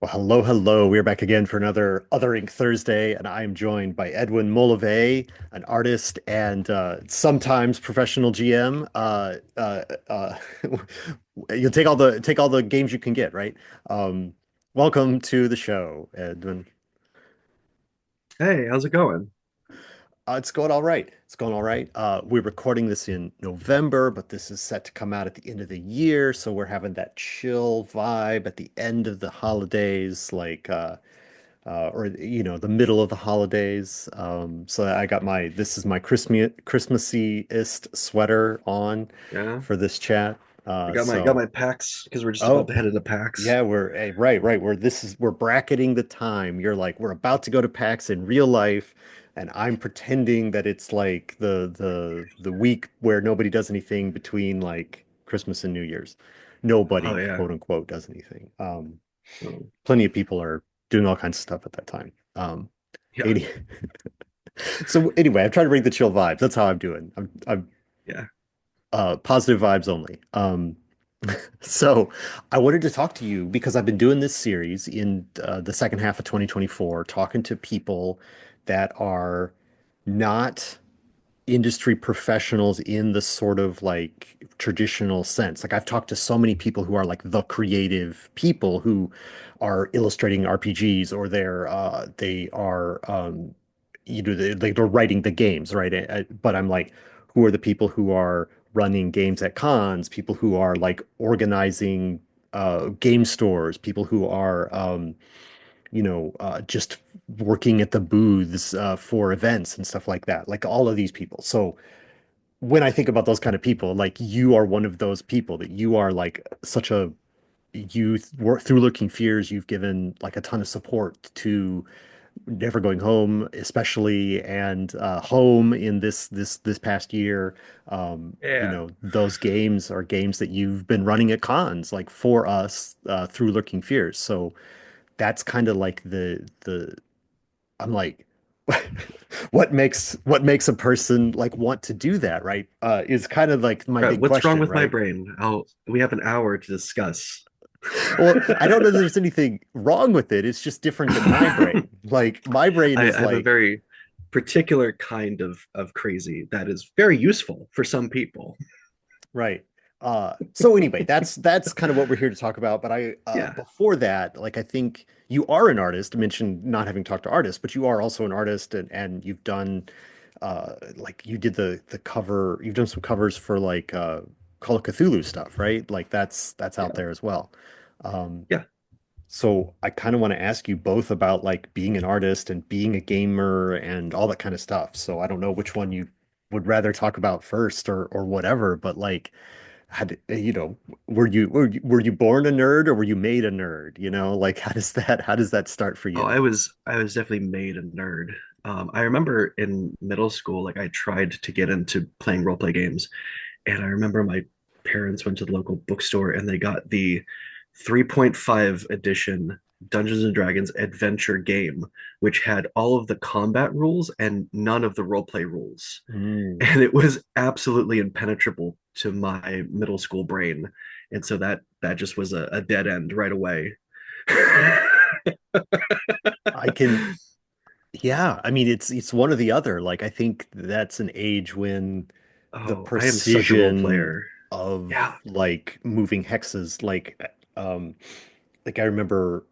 Well, hello, hello. We're back again for another Other Ink Thursday, and I am joined by Edwin Mullavey, an artist and sometimes professional GM. You'll take all the games you can get, right? Um, Welcome to the show, Edwin. Hey, how's it going? It's going all right. It's going all right. We're recording this in November, but this is set to come out at the end of the year, so we're having that chill vibe at the end of the holidays, or the middle of the holidays. So I got this is my Christmassy-ist sweater on Yeah, for this chat. I got So my PAX because we're just about oh to head into PAX. yeah, right. We're bracketing the time. You're like we're about to go to PAX in real life, and I'm pretending that it's like the week where nobody does anything between like Christmas and New Year's. Oh Nobody, yeah. quote unquote, does anything. Oh, Plenty of people are doing all kinds of stuff at that time. yeah, 80. So anyway, I'm trying to bring the chill vibes. That's how I'm doing. I'm yeah. positive vibes only. So I wanted to talk to you because I've been doing this series in the second half of 2024, talking to people that are not industry professionals in the sort of like traditional sense. Like I've talked to so many people who are like the creative people who are illustrating RPGs or they are they're writing the games, right? But I'm like, who are the people who are running games at cons, people who are like organizing game stores, people who are just working at the booths for events and stuff like that. Like all of these people. So when I think about those kind of people, like you are one of those people that you are like such a youth work through Looking Fears. You've given like a ton of support to Never Going Home, especially and Home in this past year. Yeah. Those games are games that you've been running at cons like for us through Looking Fears. So that's kind of like the I'm like, what makes a person like want to do that, right? Is kind of like my big What's wrong question, with my right? brain? We have an hour to discuss. Well, I don't know that there's anything wrong with it. It's just different than my brain. Like my brain I is have a like, very particular kind of crazy that is very useful for some people. right. So anyway, that's kind of what we're here to talk about. But Yeah. before that, like I think you are an artist. I mentioned not having talked to artists, but you are also an artist, and you've done like you did the cover. You've done some covers for like Call of Cthulhu stuff, right? Like that's out Yeah. there as well. Um, Yeah. so I kind of want to ask you both about like being an artist and being a gamer and all that kind of stuff. So I don't know which one you would rather talk about first or whatever, but like had were you born a nerd or were you made a nerd? Like how does that start for Oh, you? I was definitely made a nerd. I remember in middle school, like I tried to get into playing role play games. And I remember my parents went to the local bookstore and they got the 3.5 edition Dungeons and Dragons adventure game, which had all of the combat rules and none of the roleplay rules. Mm. And it was absolutely impenetrable to my middle school brain. And so that just was a dead end right away. I can Yeah, I mean it's one or the other. Like I think that's an age when the Oh, I am such a role precision player. Yeah. of like moving hexes um like I remember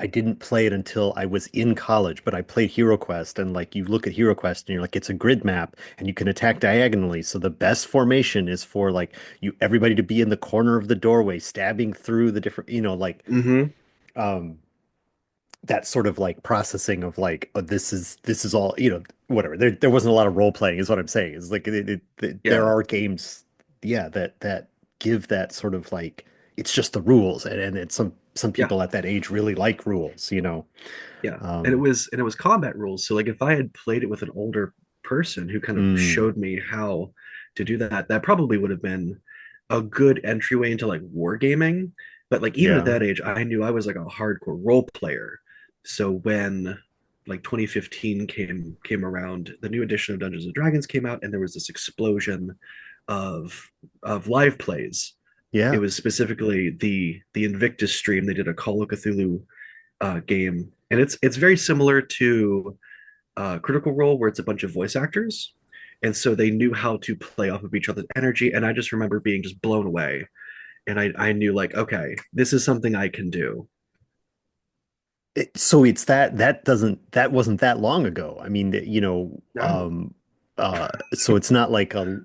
I didn't play it until I was in college, but I played HeroQuest and like you look at HeroQuest and you're like it's a grid map and you can attack diagonally. So the best formation is for like you everybody to be in the corner of the doorway stabbing through the different, Mm-hmm. um that sort of like processing of like oh, this is all whatever there wasn't a lot of role playing is what I'm saying is like there Yeah. are games that give that sort of like it's just the rules and it's some Yeah. people at that age really like rules. Yeah. um And it was combat rules. So like if I had played it with an older person who kind of mm, showed me how to do that, that probably would have been a good entryway into like wargaming. But like even at yeah that age, I knew I was like a hardcore role player. So when like 2015 came around, the new edition of Dungeons and Dragons came out, and there was this explosion of live plays It Yeah. was specifically the Invictus stream. They did a Call of Cthulhu game, and it's very similar to Critical Role, where it's a bunch of voice actors, and so they knew how to play off of each other's energy. And I just remember being just blown away, and I knew like, okay, this is something I can do. So it's that wasn't that long ago. I mean, No, so it's not like a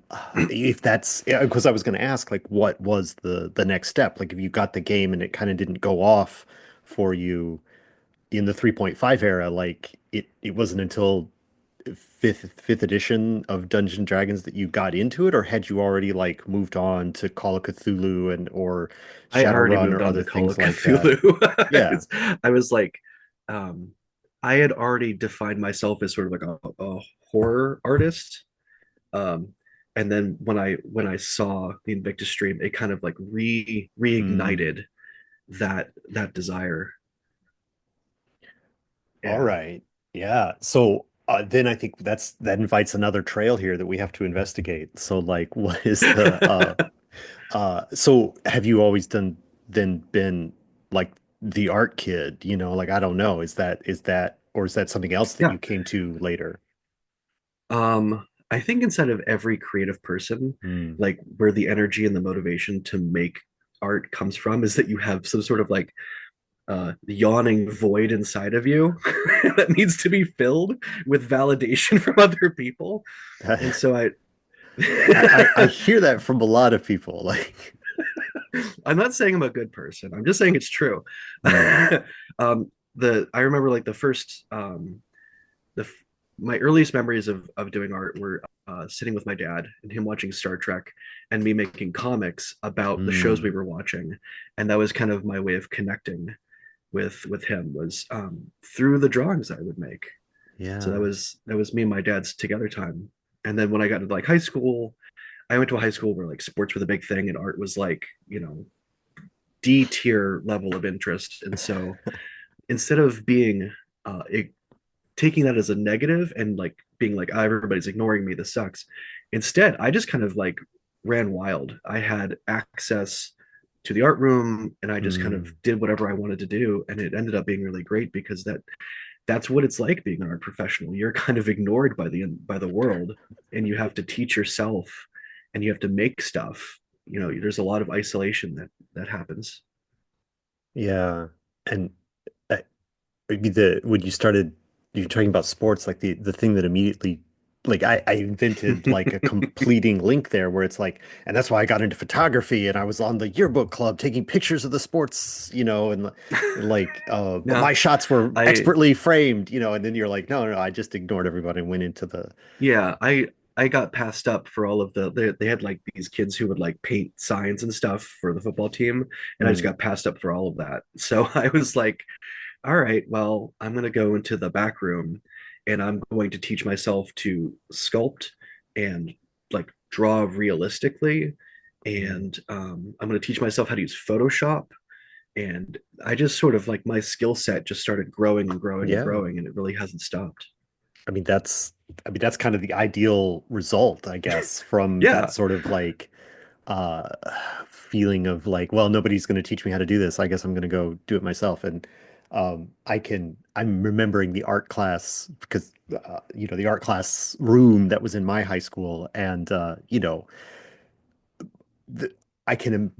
if that's because I was going to ask like what was the next step? Like if you got the game and it kind of didn't go off for you in the 3.5 era, like it wasn't until fifth edition of Dungeons and Dragons that you got into it, or had you already like moved on to Call of Cthulhu and or I already Shadowrun moved or on other to Call things of like that? Cthulhu. Yeah. I was like, um, I had already defined myself as sort of like a horror artist. Um, and then when I saw the Invictus stream, it kind of like Hmm. reignited that desire. All Yeah. right. Yeah. So then I think that invites another trail here that we have to investigate. So like what is the so have you always then been like the art kid, like I don't know, is that or is that something else that Yeah. you came to later? I think inside of every creative person, Hmm. like where the energy and the motivation to make art comes from is that you have some sort of like yawning void inside of you that needs to be filled with validation from other people. And so I hear that from a lot of people. Like, I'm not saying I'm a good person. I'm just saying it's true. hmm, The I remember like the my earliest memories of doing art were sitting with my dad and him watching Star Trek and me making comics about the shows we hmm, were watching, and that was kind of my way of connecting with him was through the drawings I would make. So that yeah. was me and my dad's together time. And then when I got into like high school, I went to a high school where like sports were the big thing and art was like, D tier level of interest. And so instead of being taking that as a negative and like being like, oh, everybody's ignoring me, this sucks. Instead, I just kind of like ran wild. I had access to the art room and I just kind of Hmm. did whatever I wanted to do. And it ended up being really great because that's what it's like being an art professional. You're kind of ignored by the world and you have to teach yourself and you have to make stuff. There's a lot of isolation that happens. Yeah. And uh, maybe the when you started you're talking about sports, like the thing that immediately like I invented like a completing link there where it's like, and that's why I got into photography and I was on the yearbook club taking pictures of the sports, and like but Now, my shots were I expertly framed, and then you're like, no, no, I just ignored everybody and went into the yeah, I got passed up for all of they had like these kids who would like paint signs and stuff for the football team, and I just mm, got passed up for all of that. So I was like, all right, well, I'm gonna go into the back room and I'm going to teach myself to sculpt and like draw realistically. mm. And I'm going to teach myself how to use Photoshop. And I just sort of like my skill set just started growing and growing and Yeah. growing, and it really hasn't stopped. I mean, that's kind of the ideal result, I guess, from that Yeah, sort of like uh feeling of like, well, nobody's going to teach me how to do this. I guess I'm going to go do it myself. And I'm remembering the art class because the art class room that was in my high school and the, I can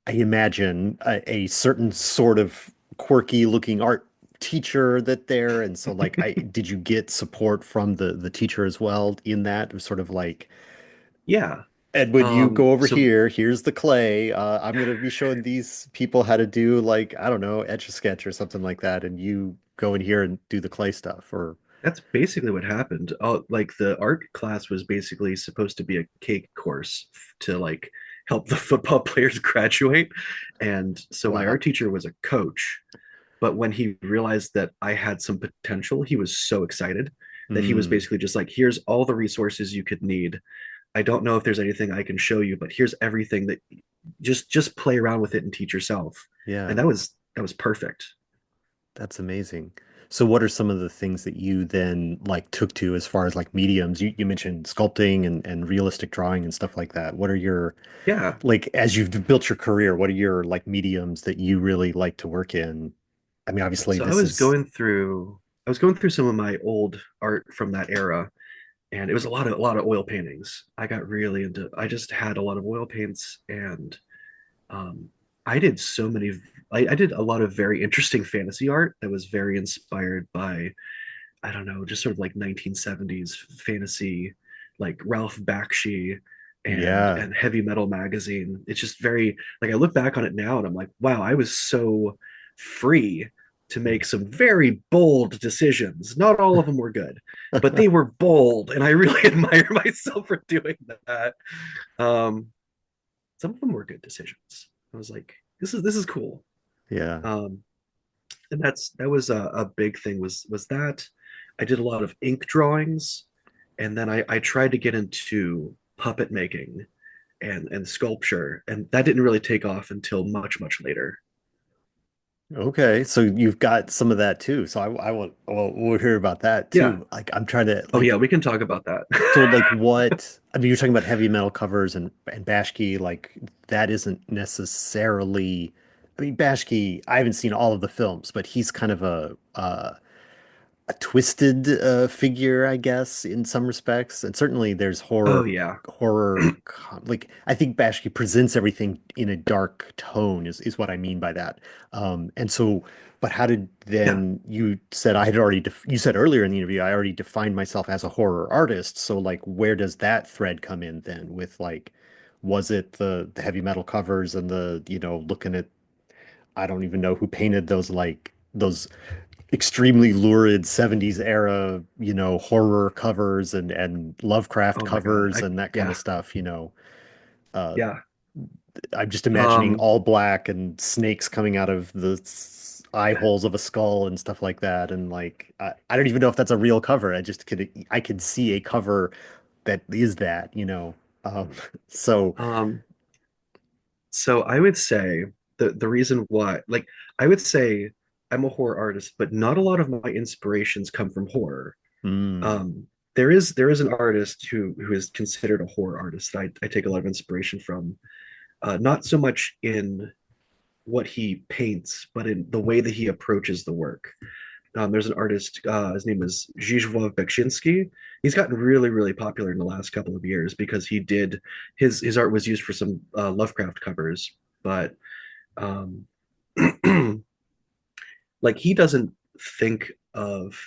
I imagine a certain sort of quirky looking art teacher that there, and so like I did you get support from the teacher as well in that? It was sort of like, yeah. Edwin, you go over So here, here's the clay, I'm gonna be showing these people how to do like I don't know, etch a sketch or something like that, and you go in here and do the clay stuff. Or that's basically what happened. Like the art class was basically supposed to be a cake course to like help the football players graduate. And so my wow. art teacher was a coach. But when he realized that I had some potential, he was so excited that he was Hmm. basically just like, here's all the resources you could need. I don't know if there's anything I can show you, but here's everything that just play around with it and teach yourself. And Yeah, that was perfect. that's amazing. So what are some of the things that you then like took to as far as like mediums? You mentioned sculpting and realistic drawing and stuff like that. What are your Yeah. like as you've built your career, what are your like mediums that you really like to work in? I mean, obviously So this is I was going through some of my old art from that era, and it was a lot of oil paintings. I got really into I just had a lot of oil paints, and um I did so many I did a lot of very interesting fantasy art that was very inspired by, I don't know, just sort of like 1970s fantasy, like Ralph Bakshi yeah. and heavy metal magazine. It's just very like I look back on it now and I'm like, wow, I was so free to make some very bold decisions. Not all of them were good, but they were bold, and I really admire myself for doing that. Um, some of them were good decisions. I was like, this is cool. Yeah. Um, and that was a big thing was that I did a lot of ink drawings, and then I tried to get into puppet making and sculpture, and that didn't really take off until much later. Okay, so you've got some of that too. So I want well, we'll hear about that Yeah. too. Like I'm trying to Oh like yeah, we can talk about that. so like what I mean you're talking about heavy metal covers and Bashki like that isn't necessarily I mean Bashki I haven't seen all of the films, but he's kind of a twisted figure, I guess, in some respects. And certainly there's Oh yeah. like I think Bashki presents everything in a dark tone is what I mean by that. And so, but how did Yeah. then you said I had already you said earlier in the interview I already defined myself as a horror artist. So like where does that thread come in then with like was it the heavy metal covers and the, looking at I don't even know who painted those like those extremely lurid 70s era, horror covers and Lovecraft Oh my God. covers I and that kind of yeah. stuff. Uh, Yeah. I'm just imagining Um all black and snakes coming out of the eye holes of a skull and stuff like that. And like, I don't even know if that's a real cover. I could see a cover that is that. Um, so, um so I would say the reason why, like, I would say I'm a horror artist, but not a lot of my inspirations come from horror. mm, There is an artist who is considered a horror artist that I take a lot of inspiration from. Not so much in what he paints, but in the way that he approaches the work. There's an artist, his name is Zdzisław Beksiński. He's gotten really popular in the last couple of years because he did his art was used for some Lovecraft covers, but um, like he doesn't think of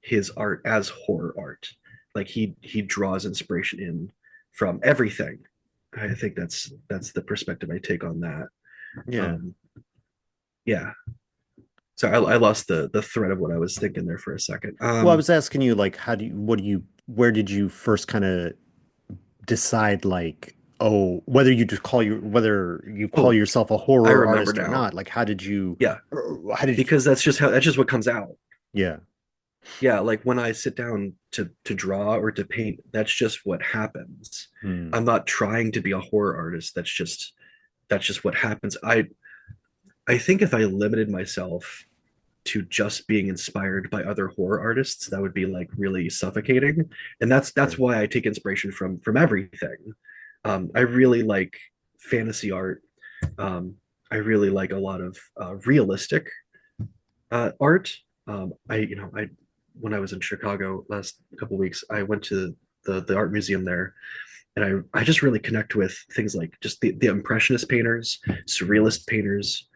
his art as horror art. Like he draws inspiration in from everything. I think that's the perspective I take on that. yeah. Um, yeah. So I lost the thread of what I was thinking there for a second. Well, I was asking you, like, where did you first kind of decide like oh whether you call Oh, yourself a I horror remember artist or now. not like Yeah, how did because that's just what comes out. yeah Yeah, like when I sit down to draw or to paint, that's just what happens. hmm. I'm not trying to be a horror artist. That's just what happens. I think if I limited myself to just being inspired by other horror artists, that would be like really suffocating. And that's Sure. why I take inspiration from everything. I really like fantasy art. I really like a lot of realistic art. I when I was in Chicago last couple of weeks, I went to the art museum there, and I just really connect with things like just the impressionist painters, surrealist painters.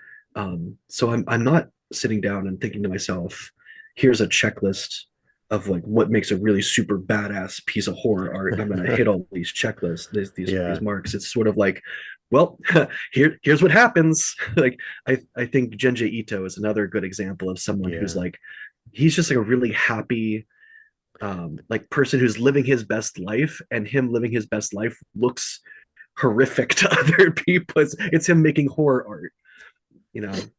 So I'm not sitting down and thinking to myself, here's a checklist of like what makes a really super badass piece of horror art, and I'm gonna hit all these checklists, these Yeah, marks. It's sort of like, well, here's what happens. Like I think Genji Ito is another good example of someone who's yeah, like he's just like a really happy like person who's living his best life, and him living his best life looks horrific to other people. It's him making horror art.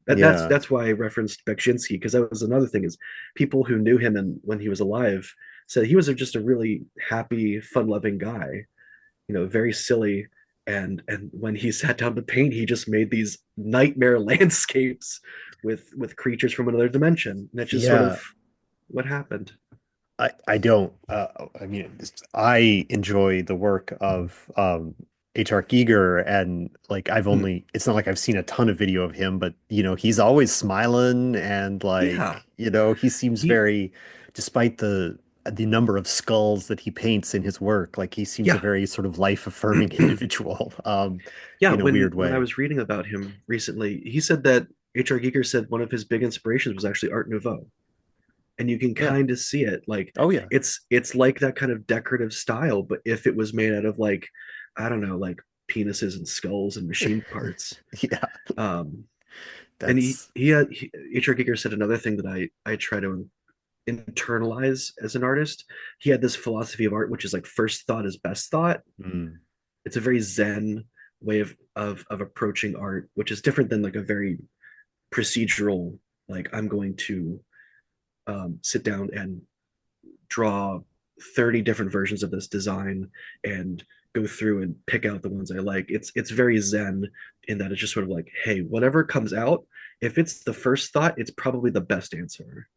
That's yeah, that's why I referenced Beksinski, because that was another thing is people who knew him and when he was alive said he was just a really happy, fun-loving guy. Very silly. And when he sat down to paint, he just made these nightmare landscapes with creatures from another dimension. And that just sort of yeah. What happened? I don't. I mean, I enjoy the work of H.R. Giger, and like I've Hmm. only. It's not like I've seen a ton of video of him, but he's always smiling, and Yeah, he seems he very, despite the number of skulls that he paints in his work, like he seems a yeah. very sort of life-affirming individual, Yeah, in a weird when I way. was reading about him recently, he said that H.R. Giger said one of his big inspirations was actually Art Nouveau. And you can Yeah. kind of see it. Like Oh yeah. it's like that kind of decorative style, but if it was made out of like, I don't know, like penises and skulls and machine parts. Yeah. Um, and That's. H.R. Giger said another thing that I try to internalize as an artist. He had this philosophy of art, which is like first thought is best thought. Mm, It's a very zen way of approaching art, which is different than like a very procedural, like I'm going to sit down and draw 30 different versions of this design and go through and pick out the ones I like. It's very zen in that it's just sort of like, hey, whatever comes out, if it's the first thought, it's probably the best answer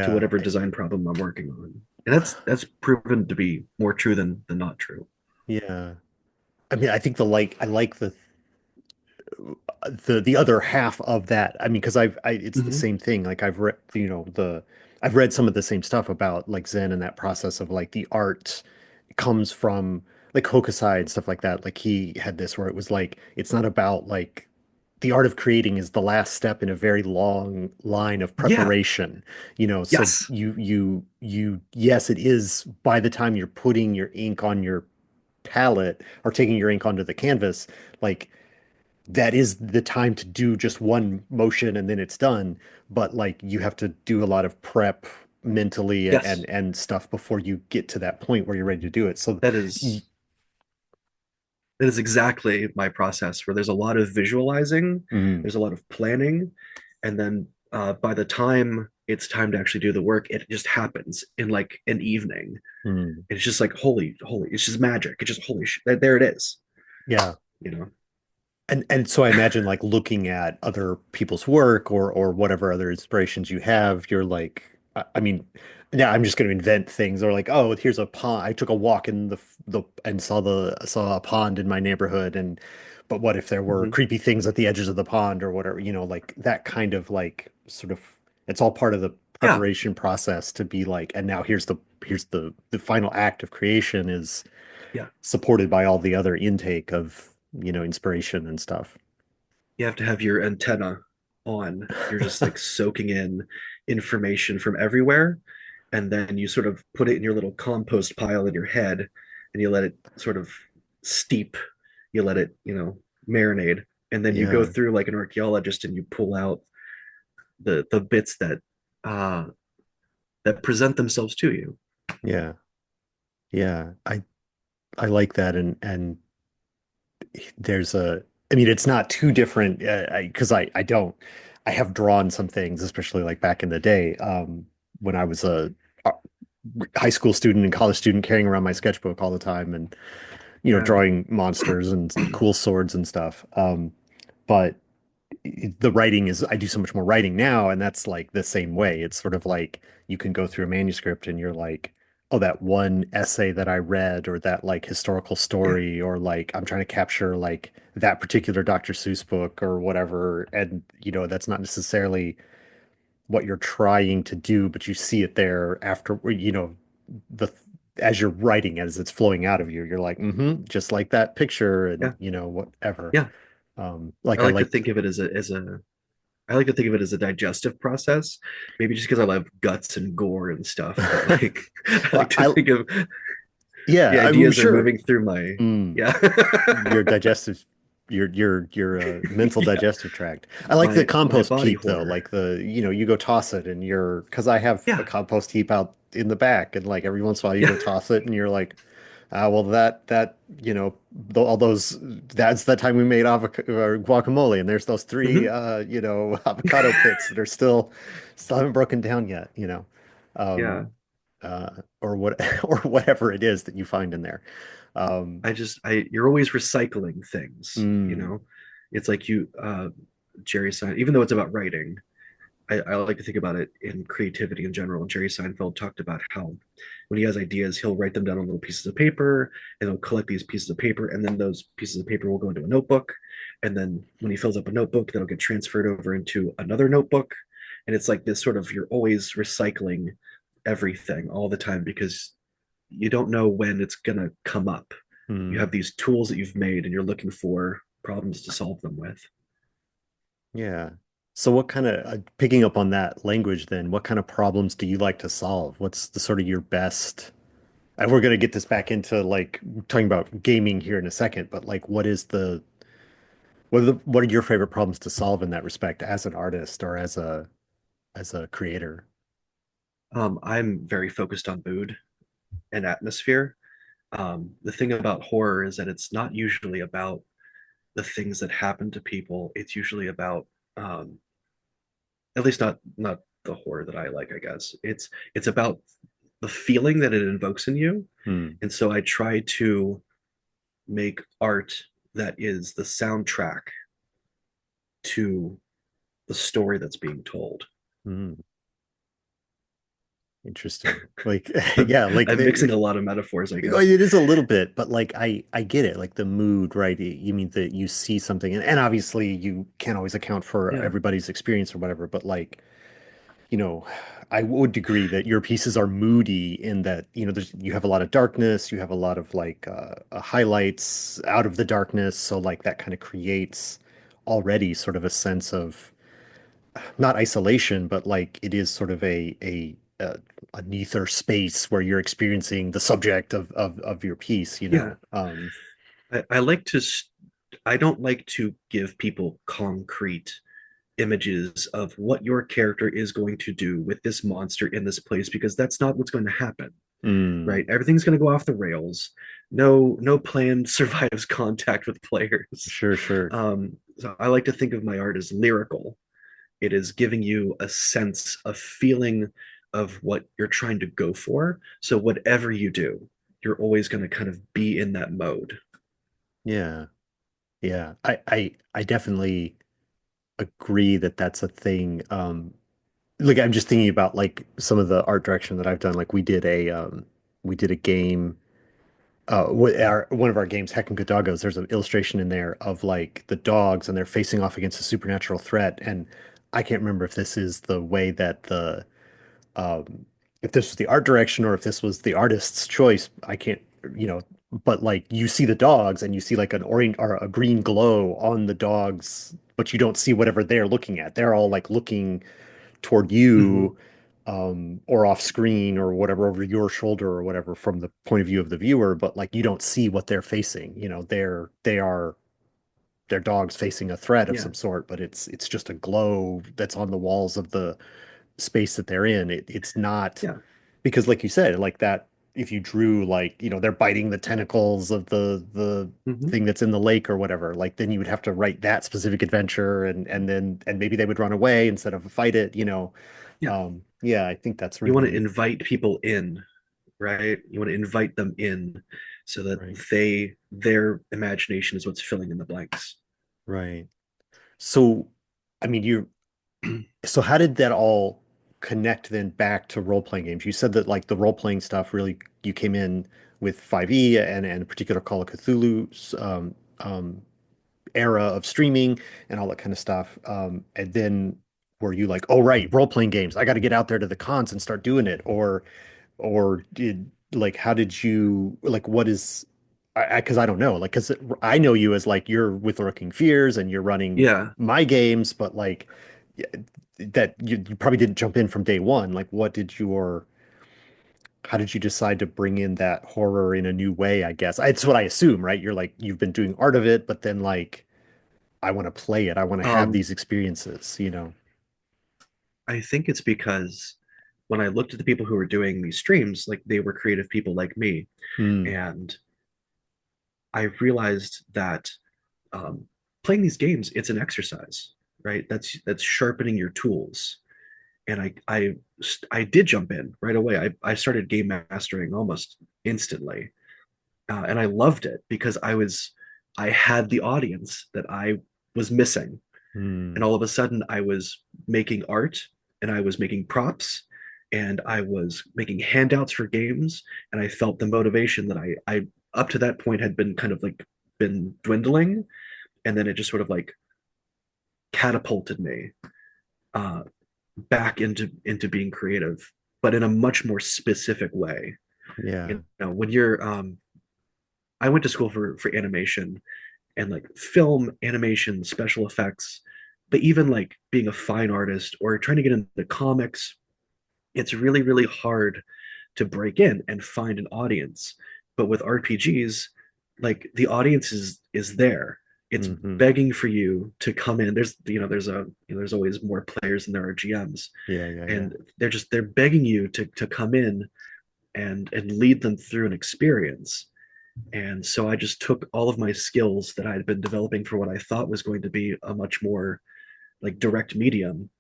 to yeah. whatever design problem I'm working on. And that's proven to be more true than not true. Yeah. I mean, I think I like the other half of that. I mean, because it's the Mm-hmm. same thing. Like I've read, I've read some of the same stuff about like Zen and that process of like the art comes from like Hokusai and stuff like that. Like he had this where it was like it's not about like the art of creating is the last step in a very long line of Yeah. preparation, so Yes. yes, it is by the time you're putting your ink on your palette or taking your ink onto the canvas, like that is the time to do just one motion and then it's done. But like you have to do a lot of prep mentally Yes. and stuff before you get to that point where you're ready to do it. So, That y- is exactly my process where there's a lot of visualizing, mm, there's a lot of planning, and then by the time it's time to actually do the work, it just happens in like an evening. mm, It's just like holy, it's just magic. It's just holy shit. There it is. yeah. You know. And so I imagine like looking at other people's work or whatever other inspirations you have, you're like, I mean, now I'm just going to invent things or like, oh, here's a pond. I took a walk in the and saw a pond in my neighborhood, and but what if there were Mm-hmm. creepy things at the edges of the pond or whatever, like that kind of like sort of it's all part of the Yeah, preparation process to be like, and now here's the final act of creation is yeah. supported by all the other intake of inspiration and stuff. You have to have your antenna on. You're just like soaking in information from everywhere, and then you sort of put it in your little compost pile in your head, and you let it sort of steep. You let it, marinate, and then you go Yeah, through like an archaeologist, and you pull out the bits uh, that present themselves to you. yeah, yeah. I like that, and there's I mean, it's not too different because I don't. I have drawn some things, especially like back in the day, when I was a high school student and college student, carrying around my sketchbook all the time, and Yeah, drawing monsters and cool swords and stuff. But the writing is I do so much more writing now, and that's like the same way. It's sort of like you can go through a manuscript and you're like, oh, that one essay that I read or that like historical yeah, story or like I'm trying to capture like that particular Dr. Seuss book or whatever. And that's not necessarily what you're trying to do, but you see it there after, the as you're writing as it's flowing out of you, you're like, just like that picture and yeah, whatever. yeah. I Like I like to like think of it I like to think of it as a digestive process. Maybe just because I love guts and gore and stuff, but like I well, like to think of yeah, the I'm ideas are sure. moving through my Mm, yeah. your digestive, your mental Yeah. digestive tract. I like the My compost body heap though. horror. Like you go toss it and because I have a Yeah. compost heap out in the back, and like every once in a while you Yeah. go toss it and you're like, ah, well that all those that's the time we made avocado or guacamole, and there's those three Hmm. avocado pits that are still haven't broken down yet. Yeah. Um, uh, or what or whatever it is that you find in there. Um, I you're always recycling things. mm, It's like Jerry Sein, even though it's about writing, I like to think about it in creativity in general. And Jerry Seinfeld talked about how when he has ideas, he'll write them down on little pieces of paper and he'll collect these pieces of paper. And then those pieces of paper will go into a notebook. And then when he fills up a notebook, that'll get transferred over into another notebook. And it's like this sort of, you're always recycling everything all the time because you don't know when it's going to come up. You Hmm. have these tools that you've made and you're looking for problems to solve them with. Yeah. So what kind of picking up on that language then, what kind of problems do you like to solve? What's the sort of your best? And we're going to get this back into like talking about gaming here in a second, but like what are your favorite problems to solve in that respect as an artist or as a creator? I'm very focused on mood and atmosphere. The thing about horror is that it's not usually about the things that happen to people. It's usually about, um, at least not the horror that I like, I guess. It's about the feeling that it invokes in you. Hmm. And so I try to make art that is the soundtrack to the story that's being told. Hmm. Interesting. Like yeah, like I'm mixing a lot of metaphors, I guess. it is a little bit, but like I get it. Like the mood, right? You mean that you see something, and obviously you can't always account for Yeah. everybody's experience or whatever, but like, you know, I would agree that your pieces are moody in that, you have a lot of darkness, you have a lot of like highlights out of the darkness, so like that kind of creates already sort of a sense of not isolation, but like it is sort of a ether space where you're experiencing the subject of your piece, you Yeah. know. I like to, I don't like to give people concrete images of what your character is going to do with this monster in this place because that's not what's going to happen, Mm, right? Everything's going to go off the rails. No plan survives contact with players. sure, sure. So I like to think of my art as lyrical. It is giving you a sense, a feeling of what you're trying to go for. So whatever you do, you're always going to kind of be in that mode. Yeah. Yeah. I definitely agree that that's a thing. Like I'm just thinking about like some of the art direction that I've done. Like we did a game one of our games, Heck and Good Doggos, there's an illustration in there of like the dogs and they're facing off against a supernatural threat. And I can't remember if this is the way that um, if this was the art direction or if this was the artist's choice. I can't, you know, but like you see the dogs and you see like an orange or a green glow on the dogs, but you don't see whatever they're looking at. They're all like looking toward Mm-hmm. you or off screen or whatever over your shoulder or whatever from the point of view of the viewer, but like you don't see what they're facing. They're dogs facing a threat of Yeah, some sort, but it's just a glow that's on the walls of the space that they're in. It's not yeah. because like you said, like that if you drew like, they're biting the tentacles of the Mm-hmm. thing that's in the lake or whatever, like then you would have to write that specific adventure and maybe they would run away instead of fight it. Yeah. Yeah, I think that's You want to really invite people in, right? You want to invite them in so that right. their imagination is what's filling in the blanks. Right. So, I mean, so how did that all connect then back to role-playing games? You said that like the role-playing stuff really you came in with 5e and in particular Call of Cthulhu's era of streaming and all that kind of stuff. And then were you like, oh right, role-playing games, I got to get out there to the cons and start doing it, or did like how did you like what is because I don't know like because I know you as like you're with Lurking Fears and you're running Yeah. my games, but like yeah, that you probably didn't jump in from day one. Like what did your how did you decide to bring in that horror in a new way, I guess? It's what I assume, right? You're like you've been doing art of it, but then like I want to play it. I want to have Um, these experiences. I think it's because when I looked at the people who were doing these streams, like they were creative people like me, Hmm. and I realized that playing these games, it's an exercise, right? That's sharpening your tools. And I did jump in right away. I started game mastering almost instantly, and I loved it because I had the audience that I was missing, Hmm. and all of a sudden I was making art and I was making props and I was making handouts for games. And I felt the motivation that I up to that point had been kind of like been dwindling. And then it just sort of like catapulted me uh, back into being creative, but in a much more specific way. Yeah. When you're I went to school for animation and like film animation, special effects, but even like being a fine artist or trying to get into comics, it's really, really hard to break in and find an audience. But with RPGs, like the audience is there. It's Hmm. begging for you to come in. There's always more players than there are GMs, Yeah, yeah, yeah. and they're begging you to come in and lead them through an experience. And so I just took all of my skills that I had been developing for what I thought was going to be a much more like direct medium,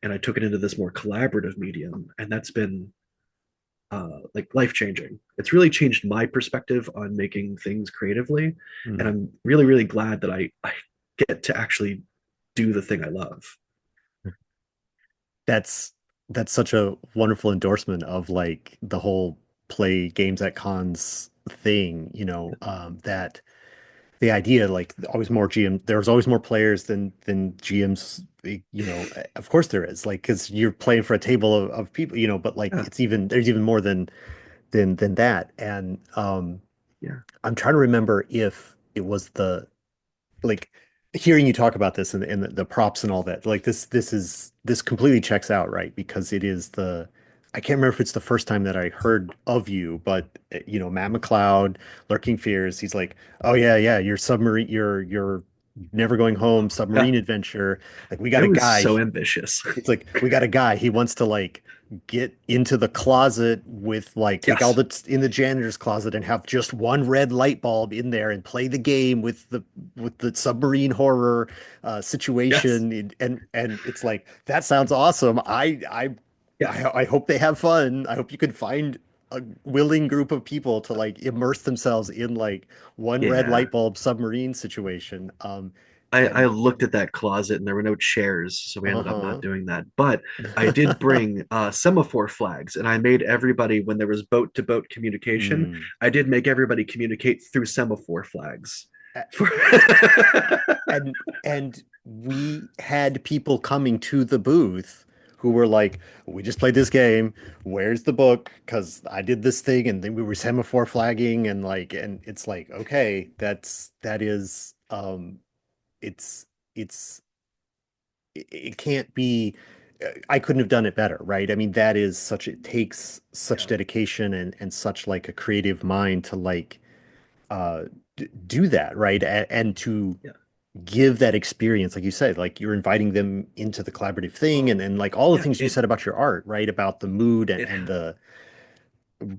and I took it into this more collaborative medium, and that's been like life changing. It's really changed my perspective on making things creatively, and Mm. I'm really really glad that I get to actually do the thing I love. That's that's such a wonderful endorsement of like the whole play games at cons thing, that the idea like always more GM, there's always more players than GMs, of course there is, like because you're playing for a table of people, but like Yeah, there's even more than that. And yeah, I'm trying to remember if it was like hearing you talk about this and the props and all that, like this completely checks out, right? Because it is I can't remember if it's the first time that I heard of you, but Matt McLeod, Lurking Fears, he's like, oh yeah, yeah, your submarine, your never going home yeah. submarine adventure. Like we got I a was guy. so ambitious. It's like we got a guy. He wants to like get into the closet with like take all Yes, the in the janitor's closet and have just one red light bulb in there and play the game with the submarine horror yes, situation. And it's like that sounds awesome. yeah, I hope they have fun. I hope you can find a willing group of people to like immerse themselves in like one red yeah. light bulb submarine situation. I And looked at that closet and there were no chairs, so we ended up not uh-huh. doing that. But I did bring semaphore flags, and I made everybody, when there was boat to boat communication, Mm. I did make everybody communicate through semaphore flags. For And we had people coming to the booth who were like, "We just played this game. Where's the book? Because I did this thing, and then we were semaphore flagging, and like, and it's like, okay, that is, it's it's it can't be. I couldn't have done it better, right? I mean, that is such. It takes such yeah, dedication and such like a creative mind to like do that, right? And to yeah, give that experience, like you said, like you're inviting them into the collaborative thing, well, and like all the yeah. things you said about your art, right? About the mood It and the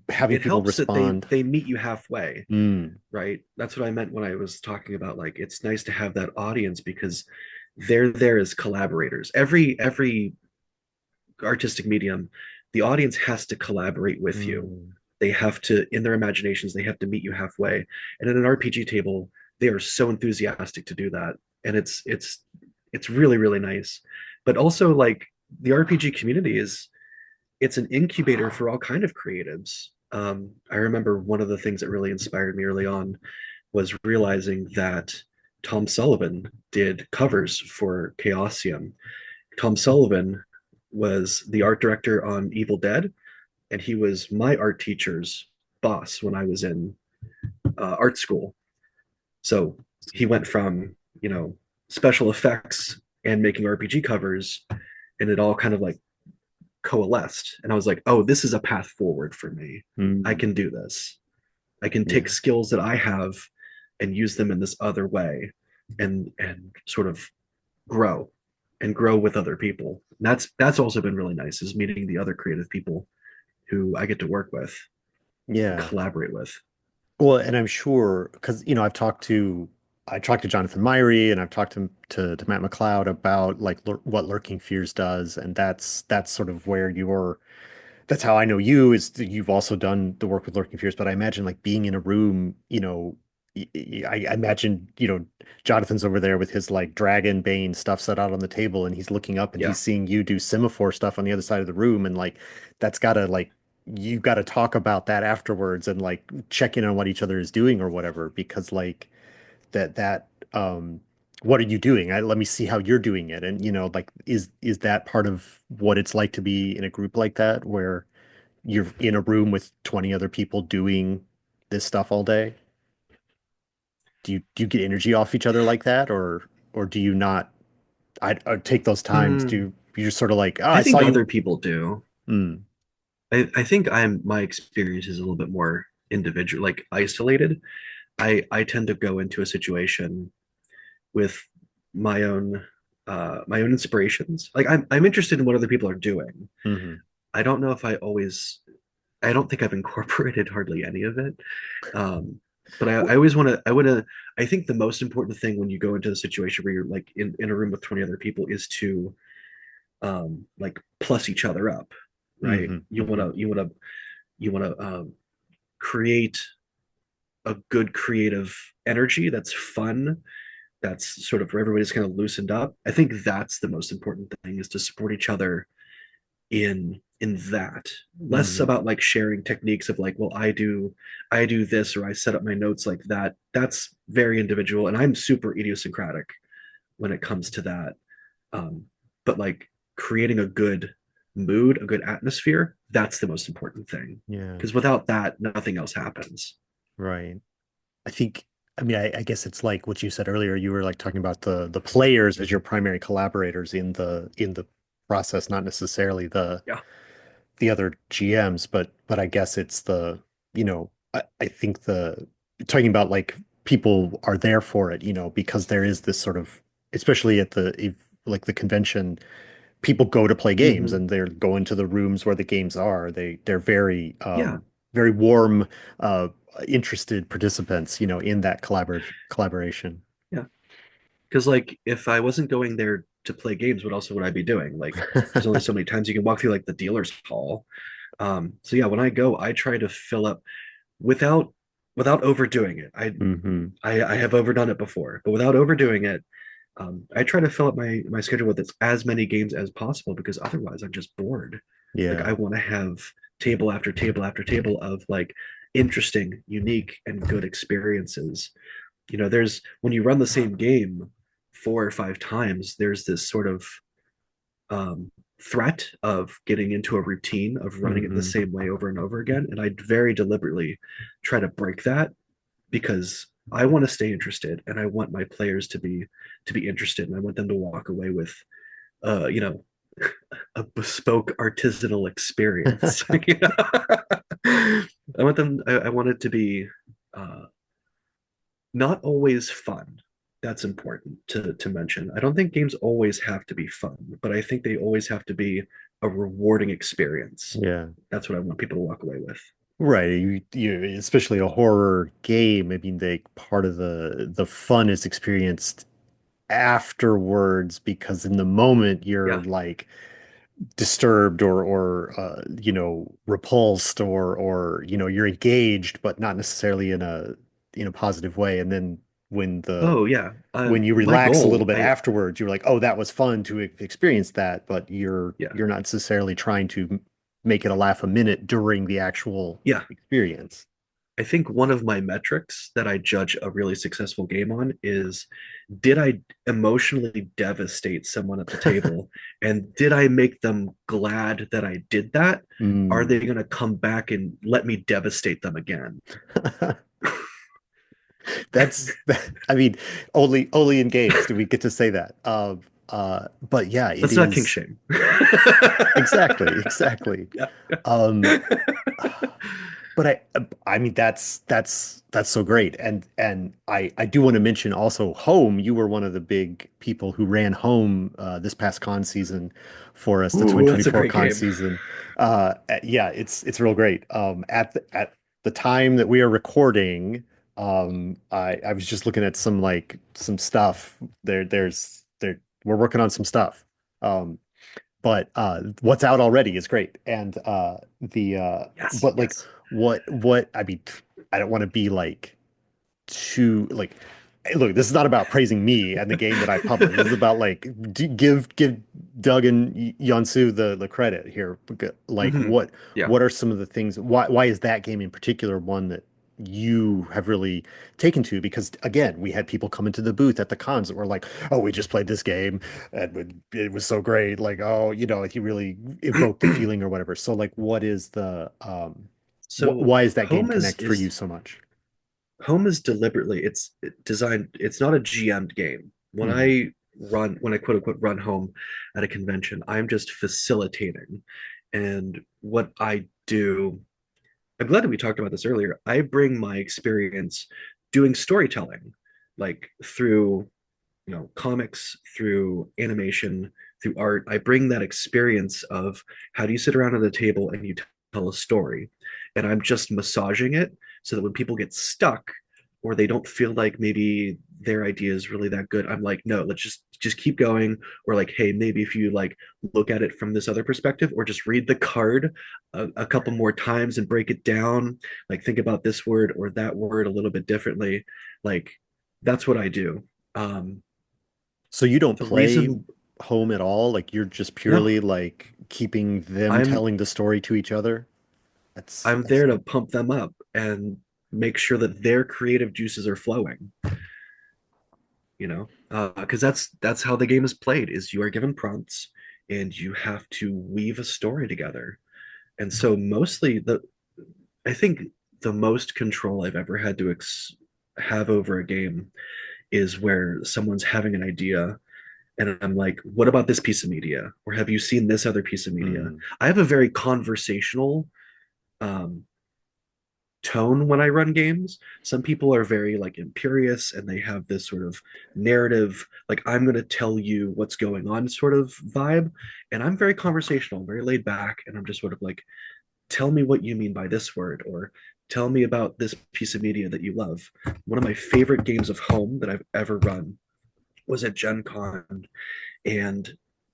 having it people helps that respond. they meet you halfway, Mm, right? That's what I meant when I was talking about like it's nice to have that audience because they're there as collaborators. Every artistic medium, the audience has to collaborate with you. mm, They have to, in their imaginations, they have to meet you halfway. And in an RPG table, they are so enthusiastic to do that, and it's really really nice. But also, like the RPG community is, it's an incubator for all kind of creatives. I remember one of the things that really inspired me early on was realizing that Tom Sullivan did covers for Chaosium. Tom Sullivan was the art director on Evil Dead, and he was my art teacher's boss when I was in art school. So he went from, special effects and making RPG covers, and it all kind of like coalesced. And I was like, oh, this is a path forward for me. I mm, can do this. I can take yeah, skills that I have and use them in this other way, and sort of grow grow with other people. And that's also been really nice, is meeting the other creative people who I get to work with and yeah. collaborate with. Well, and I'm sure because I talked to Jonathan Myrie and I've talked to Matt McLeod about like what Lurking Fears does, and that's sort of where that's how I know you is that you've also done the work with Lurking Fears. But I imagine like being in a room, I imagine, Jonathan's over there with his like Dragon Bane stuff set out on the table, and he's looking up and Yeah. he's seeing you do semaphore stuff on the other side of the room, and like that's gotta like you gotta talk about that afterwards and like check in on what each other is doing or whatever, because like that what are you doing? Let me see how you're doing it. And like is that part of what it's like to be in a group like that where you're in a room with 20 other people doing this stuff all day? Do you get energy off each other like that, or do you not? I take those times. Hmm. You just sort of like, oh, I I saw think you. other people do. Mm, I think my experience is a little bit more individual, like isolated. I tend to go into a situation with my own my own inspirations. Like I'm interested in what other people are doing. hmm I don't know if I don't think I've incorporated hardly any of it. Um, but I always I think the most important thing when you go into the situation where you're like in a room with 20 other people is to like plus each other up, right? hmm hmm You want to create a good creative energy that's fun, that's sort of where everybody's kind of loosened up. I think that's the most important thing, is to support each other in that. Less hmm about like sharing techniques of like, well, I do this, or I set up my notes like that. That's very individual, and I'm super idiosyncratic when it comes to that. um, but like creating a good mood, a good atmosphere, that's the most important thing, Yeah, because without that nothing else happens. right. I think, I mean, I guess it's like what you said earlier. You were like talking about the players as your primary collaborators in the process, not necessarily Yeah. the other GMs, but I guess it's I think the talking about like people are there for it, because there is this sort of, especially at like the convention, people go to play games Mm-hmm. and they're going to the rooms where the games are. They're very Yeah. very warm, interested participants, in that collaboration. Yeah. Because like if I wasn't going there to play games, what else would I be doing? Like there's only so many times you can walk through like the dealer's hall. So yeah, when I go, I try to fill up without overdoing it. hmm I have overdone it before, but without overdoing it, I try to fill up my schedule with as many games as possible, because otherwise I'm just bored. Like Yeah. I want to have table after table after table of like interesting, unique, and good experiences. There's when you run the same game 4 or 5 times, there's this sort of threat of getting into a routine of running it the hmm same way over and over again. And I very deliberately try to break that, because I want to stay interested, and I want my players to be interested, and I want them to walk away with uh, you know, a bespoke artisanal experience. I want it to be uh, not always fun. That's important to mention. I don't think games always have to be fun, but I think they always have to be a rewarding experience. Yeah. That's what I want people to walk away with. Right. Especially a horror game. I mean, part of the fun is experienced afterwards because in the moment you're Yeah. like disturbed or repulsed or you're engaged, but not necessarily in a positive way. And then when the Oh yeah. when you My relax a little goal, bit I afterwards, you're like, oh, that was fun to experience that, but yeah. you're not necessarily trying to make it a laugh a minute during the actual Yeah. experience. I think one of my metrics that I judge a really successful game on is, did I emotionally devastate someone at the table? And did I make them glad that I did that? Are Mm. they going to come back and let me devastate them again? I mean, only in games do we get to say that. But yeah, it That's not kink is shame. exactly. Yeah. Um, but I mean, that's so great, and I do want to mention also home. You were one of the big people who ran home this past con season for us, the Ooh, that's a 2024 great con game. season. Yeah, it's real great. At the time that we are recording, I was just looking at some stuff. We're working on some stuff. Um, but what's out already is great. And the Yes, but like yes. what I mean, I don't want to be like to like look, this is not about praising me and the game that I published. This is about like give Doug and Yonsu the credit here. Like Hmm. Yeah. what are some of the things why is that game in particular one that you have really taken to? Because again, we had people come into the booth at the cons that were like, "Oh, we just played this game and it was so great." Like, "Oh, he really evoked the feeling or whatever." So like what is the So why is that game home is connect for you is so much? home is deliberately designed. It's not a GM'd game. Hmm. When I quote unquote run home at a convention, I'm just facilitating. And what I do, I'm glad that we talked about this earlier. I bring my experience doing storytelling, like through comics, through animation, through art. I bring that experience of how do you sit around at a table and you tell a story, and I'm just massaging it so that when people get stuck or they don't feel like maybe their idea is really that good, I'm like, no, let's just keep going. Or like, hey, maybe if you like look at it from this other perspective, or just read the card a couple more times and break it down, like think about this word or that word a little bit differently. Like that's what I do. um So you don't the play reason home at all? Like you're just no, purely like keeping them i'm telling the story to each other? I'm That's there to pump them up and make sure that their creative juices are flowing, because that's how the game is played. Is you are given prompts and you have to weave a story together. And so mostly the I think the most control I've ever had to have over a game is where someone's having an idea and I'm like, what about this piece of media? Or have you seen this other piece of media? mm, I have a very conversational um, tone when I run games. Some people are very like imperious and they have this sort of narrative, like I'm going to tell you what's going on sort of vibe. And I'm very conversational, very laid back. And I'm just sort of like, tell me what you mean by this word, or tell me about this piece of media that you love. One of my favorite games of home that I've ever run was at Gen Con, and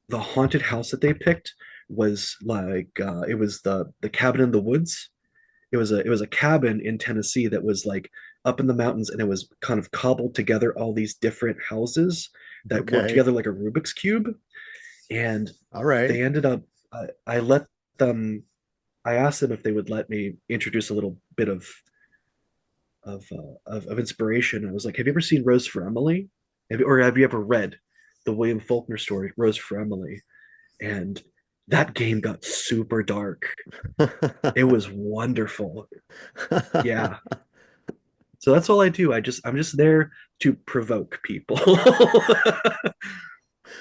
the haunted house that they picked was like it was the cabin in the woods. It was a cabin in Tennessee that was like up in the mountains, and it was kind of cobbled together all these different houses that worked okay. together like a Rubik's cube. And All right. they ended up I let them I asked them if they would let me introduce a little bit of inspiration. I was like, have you ever seen Rose for Emily? Or have you ever read the William Faulkner story, Rose for Emily? And that game got super dark. It was wonderful. Yeah. So that's all I do. I'm just there to provoke people.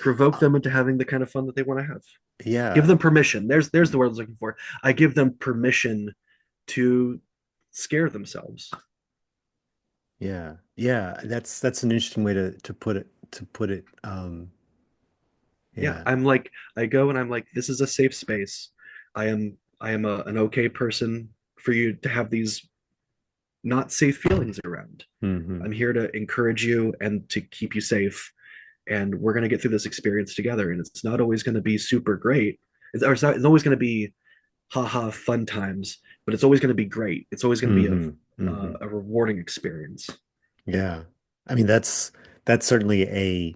Provoke them into having the kind of fun that they want to have. Give Yeah. them permission. There's the word I was looking for. I give them permission to scare themselves. Yeah. Yeah. That's an interesting way to put it. Yeah, Yeah. I go and I'm like, this is a safe space. I am an okay person for you to have these not safe feelings around. Hmm. I'm here to encourage you and to keep you safe. And we're going to get through this experience together. And it's not always going to be super great. It's always going to be haha fun times, but it's always going to be great. It's always going to be Hmm. Hmm. a rewarding experience. Yeah. I mean, that's certainly a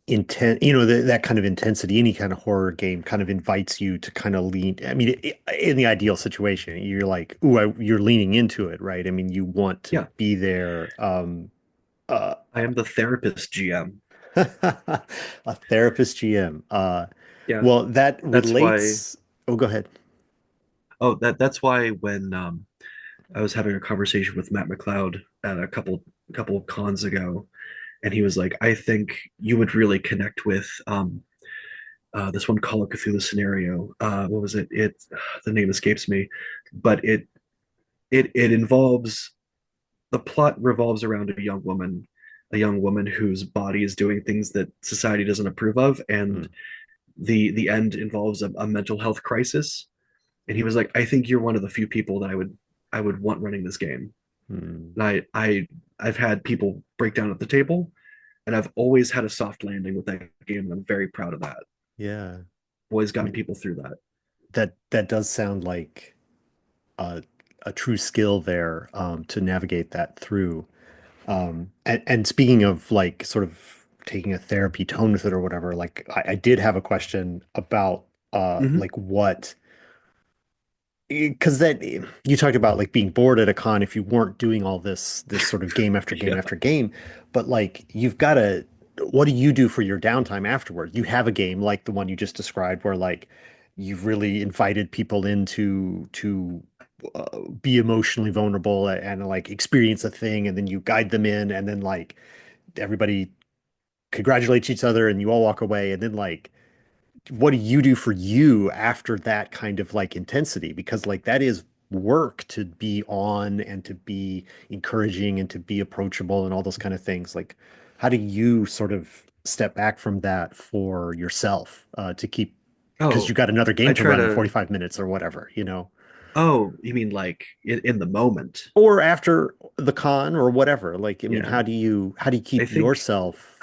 intent, that kind of intensity, any kind of horror game kind of invites you to kind of lean. I mean, in the ideal situation, you're like, ooh, you're leaning into it, right? I mean, you want to Yeah, be there. Uh, I am the therapist GM. a therapist GM. Yeah, Well, that that's why. relates. Oh, go ahead. Oh, that's why when I was having a conversation with Matt McLeod at a couple of cons ago, and he was like, "I think you would really connect with this one Call of Cthulhu scenario. What was it? The name escapes me, but it involves the plot revolves around a young woman whose body is doing things that society doesn't approve of, and Mm, the end involves a mental health crisis." And he was like, "I think you're one of the few people that I would want running this game." mm. And I've had people break down at the table, and I've always had a soft landing with that game, and I'm very proud of that. Yeah. Always I gotten mean, people through that. that does sound like a, a true skill there, to navigate that through. And speaking of like sort of taking a therapy tone with it or whatever, like I did have a question about Hmm. like what because that you talked about like being bored at a con if you weren't doing all this sort of game after game Yeah. after game, but like you've got to what do you do for your downtime afterward? You have a game like the one you just described where like you've really invited people into to be emotionally vulnerable and like experience a thing and then you guide them in and then like everybody congratulates each other and you all walk away and then like what do you do for you after that kind of like intensity? Because like that is work to be on and to be encouraging and to be approachable and all those kind of things. Like, how do you sort of step back from that for yourself to keep, because you Oh, got another I game to try run in to. 45 minutes or whatever, you know? Oh, you mean like in the moment? Or after the con or whatever. Like, I mean, Yeah. how do you I keep think yourself,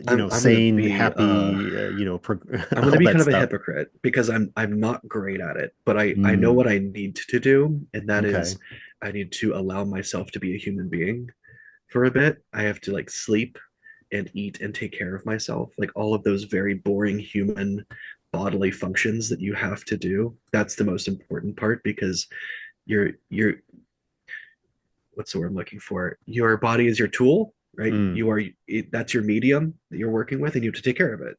I'm gonna sane, be happy, I'm gonna all be that kind of a stuff. hypocrite because I'm not great at it, but I know Mm, what I need to do, and that okay. is I need to allow myself to be a human being for a bit. I have to like sleep and eat and take care of myself, like all of those very boring human bodily functions that you have to do. That's the most important part because you're what's the word I'm looking for? Your body is your tool, right? Mm, That's your medium that you're working with, and you have to take care of it.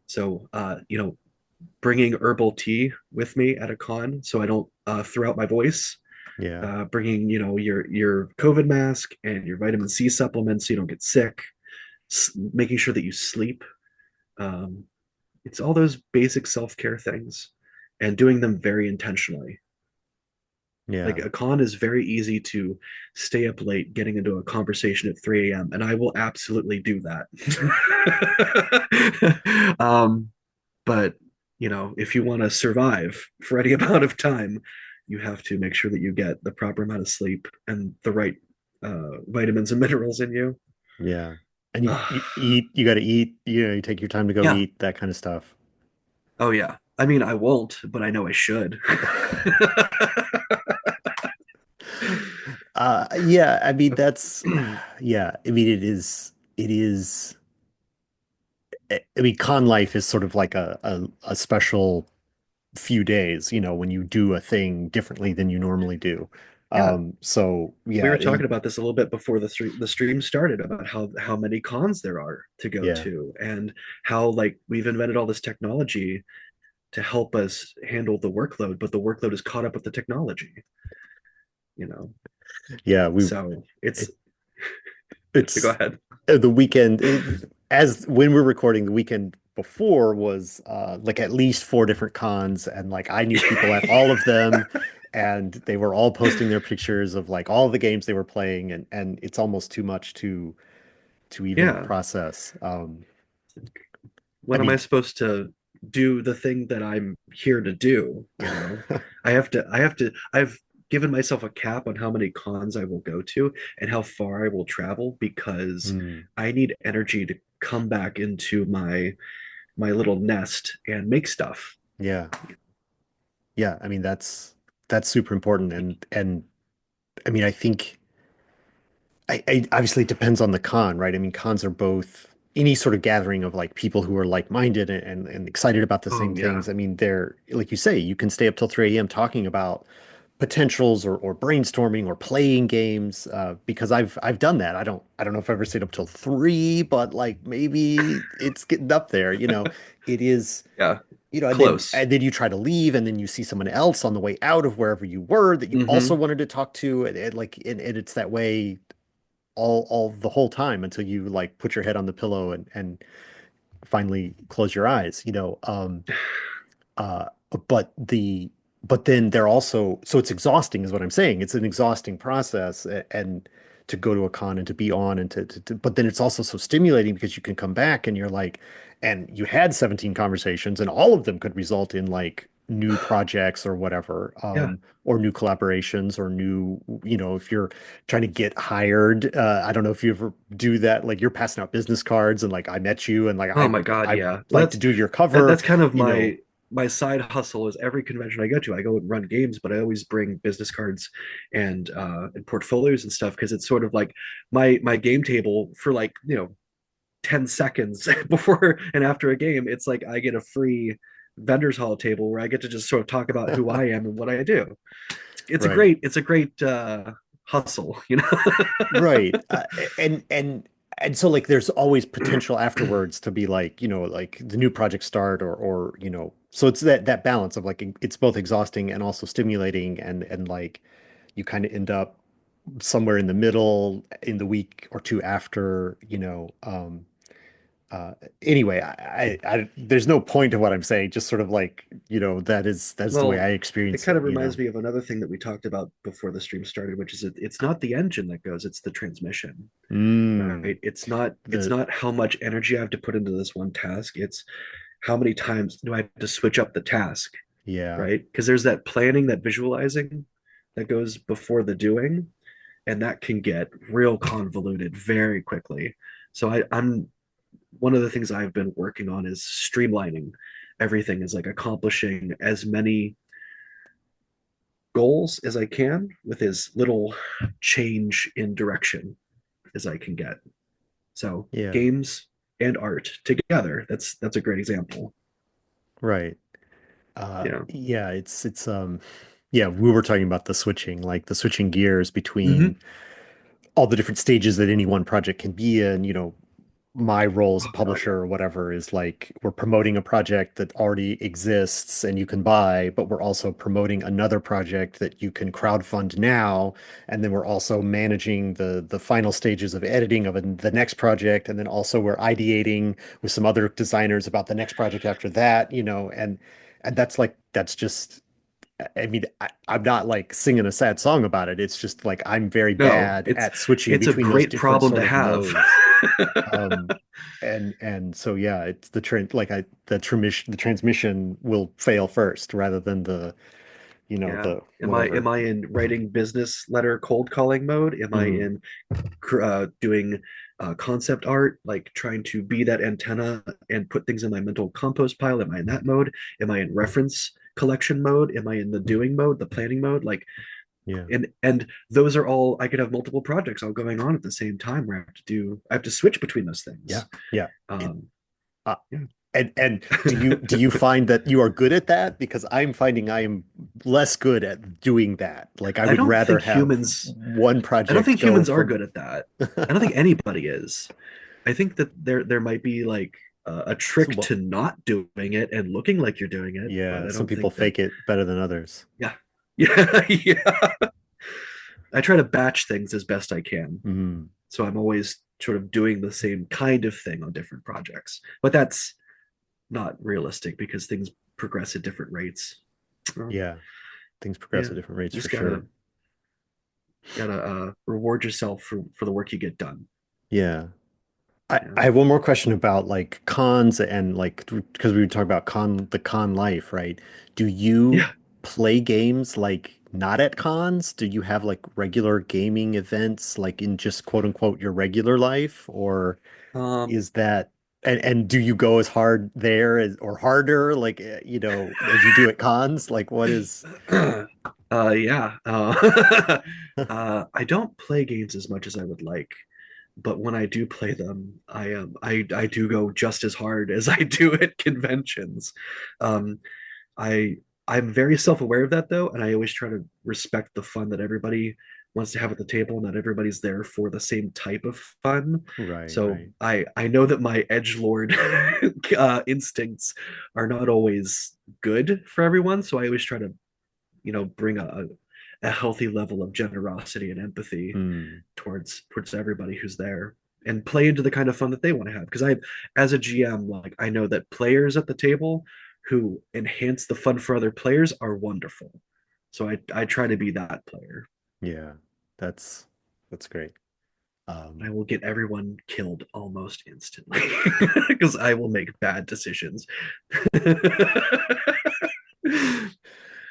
So, bringing herbal tea with me at a con so I don't throw out my voice. yeah. Bringing, your COVID mask and your vitamin C supplements so you don't get sick. Making sure that you sleep. Um, it's all those basic self care things, and doing them very intentionally. Like Yeah. a con is very easy to stay up late getting into a conversation at 3 a.m. and I will absolutely do that. But if you want to survive for any amount of time, you have to make sure that you get the proper amount of sleep and the right vitamins and minerals in you. Yeah. And you eat, you got to eat, you take your time to go Yeah. eat, that kind of stuff. Oh yeah. I mean, I won't, but I know I should. Yeah, I mean that's yeah, I mean it is I mean con life is sort of like a special few days, when you do a thing differently than you normally do. Yeah. So We yeah, were talking about this a little bit before the stream started about how many cons there are to go yeah. to and how like we've invented all this technology to help us handle the workload, but the workload is caught up with the technology, you know. Yeah, we So it's it, go it's ahead. the weekend as when we're recording the weekend before was like at least four different cons and like I knew people at all of them and they were all posting their pictures of like all the games they were playing and it's almost too much to even Yeah. process. I When am I mean supposed to do the thing that I'm here to do? I've given myself a cap on how many cons I will go to and how far I will travel because hmm, I need energy to come back into my little nest and make stuff. yeah. Yeah, I mean that's super important and I mean I think I obviously it depends on the con, right? I mean, cons are both any sort of gathering of like people who are like-minded and excited about the Oh same yeah. things. I mean, they're like you say, you can stay up till 3 a.m. talking about potentials or brainstorming or playing games because I've done that. I don't know if I've ever stayed up till 3, but like maybe it's getting up there, It is Yeah. and Close. then you try to leave and then you see someone else on the way out of wherever you were that you also Mm-hmm. wanted to talk to and it's that way all the whole time until you like put your head on the pillow and finally close your eyes, uh, but but then they're also so it's exhausting is what I'm saying. It's an exhausting process and to go to a con and to be on and but then it's also so stimulating because you can come back and you're like and you had 17 conversations and all of them could result in like new projects or whatever Yeah. or new collaborations or new if you're trying to get hired I don't know if you ever do that like you're passing out business cards and like I met you and like Oh I my God, I yeah. Well, like to do your that cover that's kind of you my know my side hustle is every convention I go to, I go and run games, but I always bring business cards and portfolios and stuff because it's sort of like my game table for like 10 seconds before and after a game. It's like I get a free vendors hall table where I get to just sort of talk about who I am and what I do. Right. It's a great hustle, you know. Right. And so like there's always potential afterwards to be like, like the new project start or, so it's that balance of like it's both exhausting and also stimulating and like you kind of end up somewhere in the middle in the week or two after, uh anyway, there's no point to what I'm saying, just sort of like, that's the way I Well, it experience kind it, of reminds me of another thing that we talked about before the stream started, which is it's not the engine that goes, it's the transmission, Mm, right? It's the not how much energy I have to put into this one task. It's how many times do I have to switch up the task, yeah, right? Because there's that planning, that visualizing that goes before the doing, and that can get real convoluted very quickly. So I'm one of the things I've been working on is streamlining everything, is like accomplishing as many goals as I can with as little change in direction as I can get. So yeah, games and art together, that's a great example. right. Yeah. Yeah, yeah, we were talking about like the switching gears between Mm-hmm. all the different stages that any one project can be in, my role as a Oh God, publisher yeah. or whatever is like we're promoting a project that already exists and you can buy, but we're also promoting another project that you can crowdfund now, and then we're also managing the final stages of editing of the next project, and then also we're ideating with some other designers about the next project after that, and that's just I mean, I'm not like singing a sad song about it. It's just like I'm very No, bad at switching it's a between those great different problem to sort of have. modes. Um, and so yeah, it's the trend like the transmission will fail first rather than Yeah. the Am whatever. I in writing business letter cold calling mode? Am I Mm, in doing concept art, like trying to be that antenna and put things in my mental compost pile? Am I in that mode? Am I in reference collection mode? Am I in the doing mode, the planning mode? Like, yeah. and those are all, I could have multiple projects all going on at the same time where I have to switch between those Yeah. things. Yeah. It, Um, uh, yeah. and do you find that you are good at that? Because I'm finding I am less good at doing that. Like I I would don't rather think have humans one I don't project think go humans are from good at that. I don't think anybody is. I think that there might be like a trick well, to not doing it and looking like you're doing it, but yeah, I some don't people think that. fake it better than others. Yeah, yeah, yeah. I try to batch things as best I can, Mm, so I'm always sort of doing the same kind of thing on different projects. But that's not realistic because things progress at different rates. Um, yeah, things progress yeah, at different rates you for just sure. gotta reward yourself for the work you get done. Yeah. I Yeah, have one more question about like cons and like because we were talking about the con life, right? Do you yeah. play games like not at cons? Do you have like regular gaming events like in just quote unquote your regular life? Or Um, is that and do you go as hard there as or harder like as you do at cons? Like what is yeah. I don't play games as much as I would like, but when I do play them, I do go just as hard as I do at conventions. Um, I I'm very self-aware of that though, and I always try to respect the fun that everybody wants to have at the table. Not everybody's there for the same type of fun. right, So right. I know that my edgelord instincts are not always good for everyone. So I always try to bring a healthy level of generosity and empathy Hmm. towards everybody who's there and play into the kind of fun that they want to have. Because I, as a GM, like I know that players at the table who enhance the fun for other players are wonderful. So I try to be that player. Yeah. That's that's great. Um I will get everyone killed almost instantly because I will make bad decisions.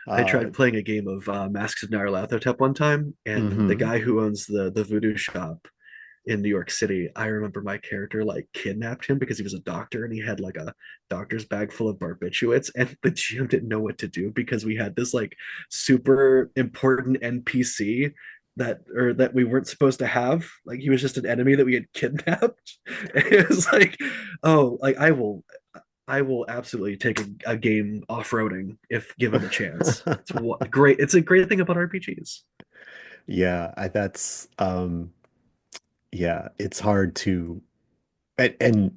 I uh tried playing a game of Masks of Nyarlathotep one time, and the mhm. guy who owns the voodoo shop, in New York City, I remember my character like kidnapped him because he was a doctor and he had like a doctor's bag full of barbiturates, and the GM didn't know what to do because we had this like super important NPC that we weren't supposed to have. Like he was just an enemy that we had kidnapped. And it was like, oh, like I will absolutely take a game off-roading if given the chance. Great. It's a great thing about RPGs. Yeah, that's yeah, it's hard to and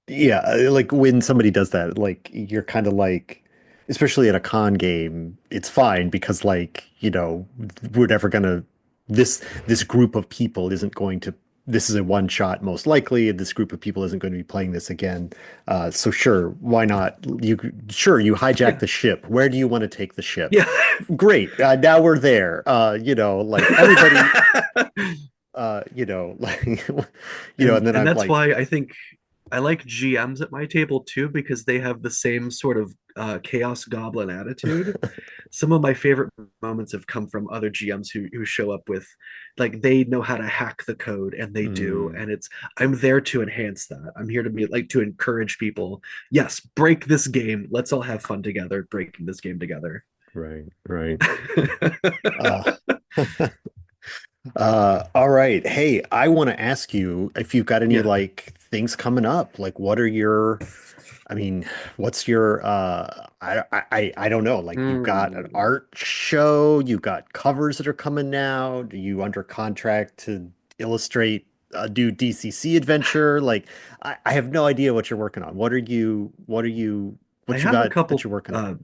yeah, like when somebody does that, like you're kind of like, especially at a con game, it's fine because like, we're never gonna this group of people isn't going to this is a one shot most likely, and this group of people isn't going to be playing this again. So sure, why not? You hijack Yeah. the ship. Where do you want to take the ship? Yeah. Great. Now we're there. Like everybody, like and then And I'm that's like, why I think I like GMs at my table too, because they have the same sort of chaos goblin attitude. Some of my favorite moments have come from other GMs who show up with like they know how to hack the code and they do. mm, And it's I'm there to enhance that. I'm here to be like to encourage people. Yes, break this game. Let's all have fun together breaking this game together. right, right. Uh, all right. Hey, I want to ask you if you've got any Yeah. like things coming up. Like, what are your, I mean, what's your, I don't know. Like, you've got an Hmm. art show, you've got covers that are coming now. Do you under contract to illustrate a new DCC adventure? Like, I have no idea what you're working on. I What you have a got that couple you're working on?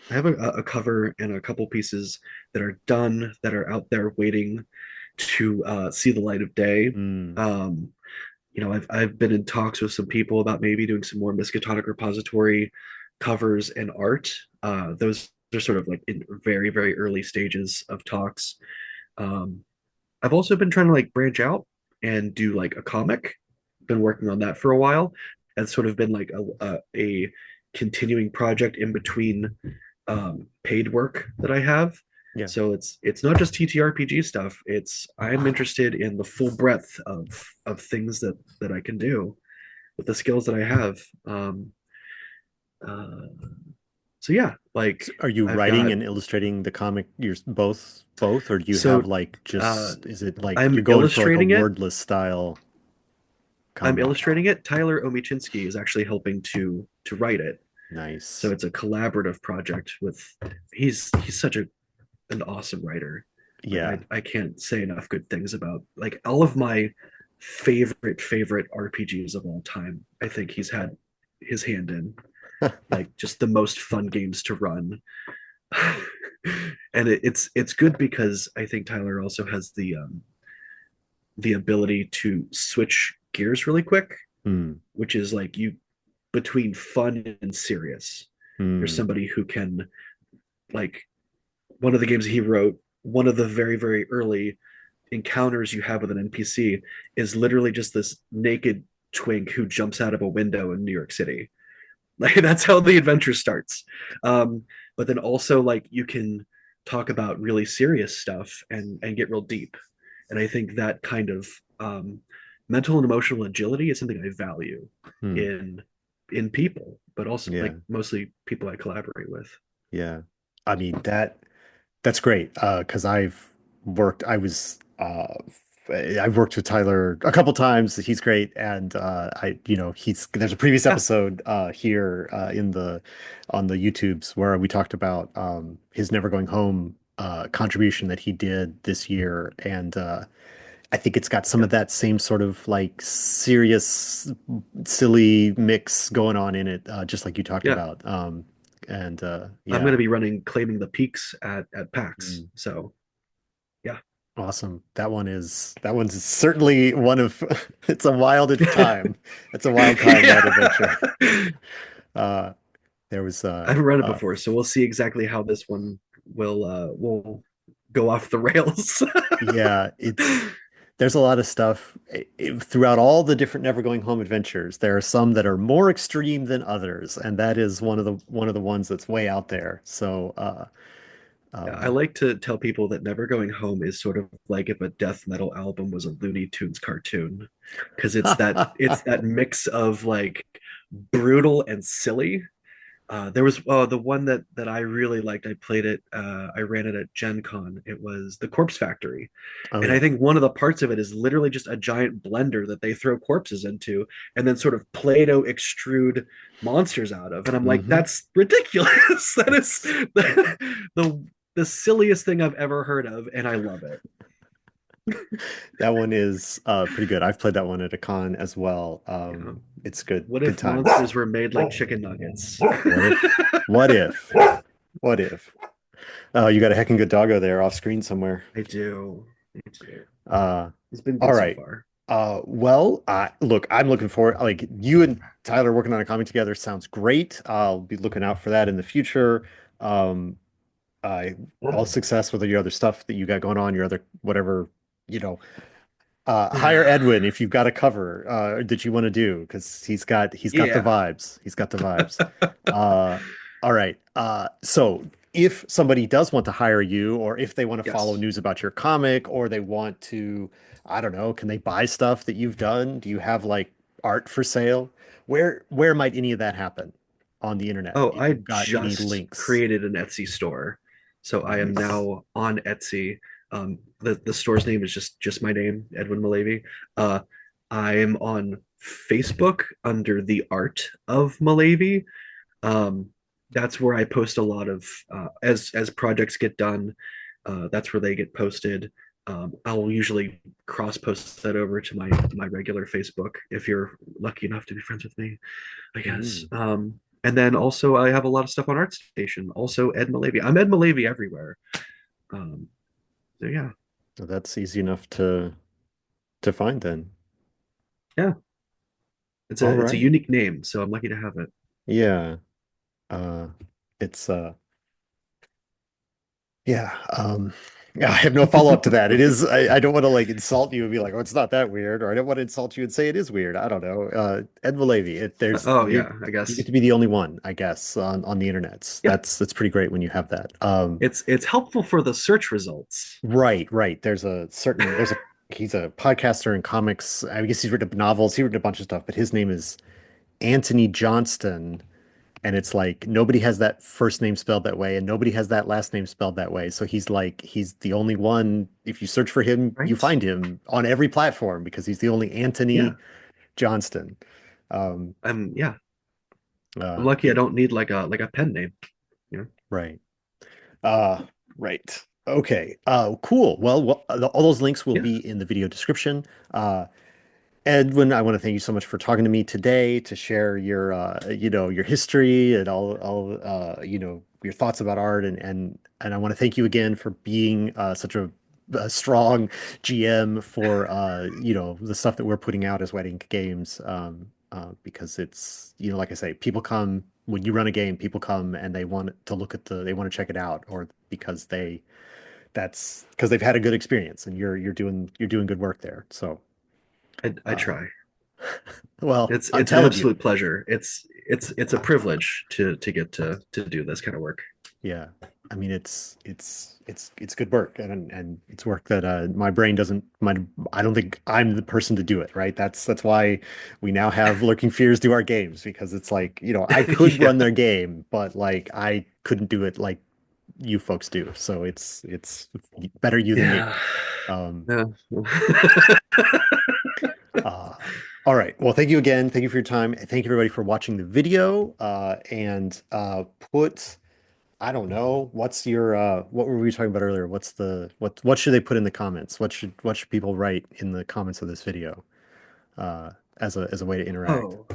I have a cover and a couple pieces that are done that are out there waiting to see the light of day. Mm, Um, I've been in talks with some people about maybe doing some more Miskatonic repository covers and art. Those are sort of like in very, very early stages of talks. Um, I've also been trying to like branch out and do like a comic. Been working on that for a while. That's sort of been like a continuing project in between paid work that I have. yeah. So it's not just TTRPG stuff. It's I'm interested in the full breadth of things that I can do with the skills that I have. Uh, so yeah, like So are you I've writing got and illustrating the comic you're both, or do you have so like uh, just is it like I'm you're going for like a illustrating it. wordless style I'm comic? illustrating it. Tyler Omichinsky is actually helping to write it. So Nice. it's a collaborative project with he's such an awesome writer. Like Yeah. I can't say enough good things about like all of my favorite RPGs of all time. I think he's had his hand in like just the most fun games to run. And it's good because I think Tyler also has the ability to switch gears really quick, Hmm. which is like you between fun and serious. There's Hmm. somebody who can like one of the games he wrote, one of the very early encounters you have with an NPC is literally just this naked twink who jumps out of a window in New York City. Like that's how the adventure starts. But then also like you can talk about really serious stuff and get real deep. And I think that kind of mental and emotional agility is something I value Hmm. in in people, but also like Yeah. mostly people I collaborate with. Yeah. I mean that's great. Because I've worked with Tyler a couple times. He's great, and there's a previous Yeah, episode here in the on the YouTubes where we talked about his Never Going Home contribution that he did this year, and I think it's got some yeah. of that same sort of like serious, silly mix going on in it, just like you talked Yeah. about. And I'm going to yeah. be running Claiming the Peaks at PAX. Mm. So yeah. Awesome. That one's certainly one of it's a wild time. It's a wild time, that Yeah. adventure. Uh there was I haven't read it before, so we'll see exactly how this one will go off the rails. yeah, there's a lot of stuff throughout all the different Never Going Home adventures. There are some that are more extreme than others, and that is one of the ones that's way out there. So Yeah, I Um, like to tell people that Never Going Home is sort of like if a death metal album was a Looney Tunes cartoon, because it's that mix of like brutal and silly. There was the one that I really liked. I played it. I ran it at Gen Con. It was the Corpse Factory, oh and I yeah. think one of the parts of it is literally just a giant blender that they throw corpses into, and then sort of Play-Doh extrude monsters out of. And I'm like, Hmm. that's ridiculous. That is It's the the silliest thing I've ever heard of, and I love it. that one is pretty good. I've played that one at a con as well. You know, It's good, what good if times. monsters were made like chicken nuggets? What if? What if? What if? Oh, you got a heckin' good doggo there off screen somewhere. I do. I do. Uh, It's been all good so right. far. Well, look, I'm looking forward. Like you and Tyler working on a comic together sounds great. I'll be looking out for that in the future. Um, all success with your other stuff that you got going on, your other whatever, you know. Hire Edwin if you've got a cover that you want to do because he's got the Yeah. vibes. He's got the vibes. Uh, all right. So if somebody does want to hire you, or if they want to follow Yes. news about your comic, or they want to, I don't know, can they buy stuff that you've done? Do you have like art for sale? Where might any of that happen on the internet? Oh, If I you've got any just links. created an Etsy store. So I am Nice. now on Etsy. The store's name is just my name, Edwin Mullavey. Uh, I'm on Facebook under the art of Mullavey. Um, that's where I post a lot of as projects get done. That's where they get posted. I'll usually cross post that over to my regular Facebook if you're lucky enough to be friends with me, I guess. Mm. And then also I have a lot of stuff on ArtStation. Also Ed Malavy. I'm Ed Malavy everywhere. Um, so yeah, So that's easy enough to find then. yeah. It's a All it's a right. unique name, so I'm lucky to have it. Yeah. Uh, it's yeah. Yeah, I have no follow-up to that. It is I don't want to like insult you and be like, oh, it's not that weird, or I don't want to insult you and say it is weird. I don't know. Ed Malavy, Oh yeah, I you get guess. to be the only one, I guess, on the internet. Yeah, That's pretty great when you have that. it's helpful for the search results. Right, right. There's a he's a podcaster in comics. I guess he's written novels, he's written a bunch of stuff, but his name is Anthony Johnston. And it's like nobody has that first name spelled that way, and nobody has that last name spelled that way. So he's the only one. If you search for him, you Right? find him on every platform because he's the only Yeah. Anthony Johnston. Um, Yeah. I'm uh, lucky I don't need like a pen name. You know? right. Uh, right. Okay. Cool. Well, all those links will Yeah. be in the video description. Edwin, I want to thank you so much for talking to me today to share your, your history and your thoughts about art and I want to thank you again for being such a strong GM for, the stuff that we're putting out as Wedding Games, because it's, like I say, people come when you run a game, people come and they want to they want to check it out, or because that's because they've had a good experience and you're doing good work there. So. I Uh, try. well, It's I'm it's an telling you, absolute pleasure. It's a privilege to get to do this kind of work. yeah. I mean, it's good work, and it's work that my brain doesn't. I don't think I'm the person to do it. Right. That's why we now have Lurking Fears do our games because it's like I could Yeah. run their game, but like I couldn't do it like you folks do. So it's better you than me. Yeah. Um, Yeah. Uh, all right. Well, thank you again. Thank you for your time. Thank you everybody for watching the video. And I don't know, what were we talking about earlier? What should they put in the comments? What should people write in the comments of this video as a way to interact? Oh,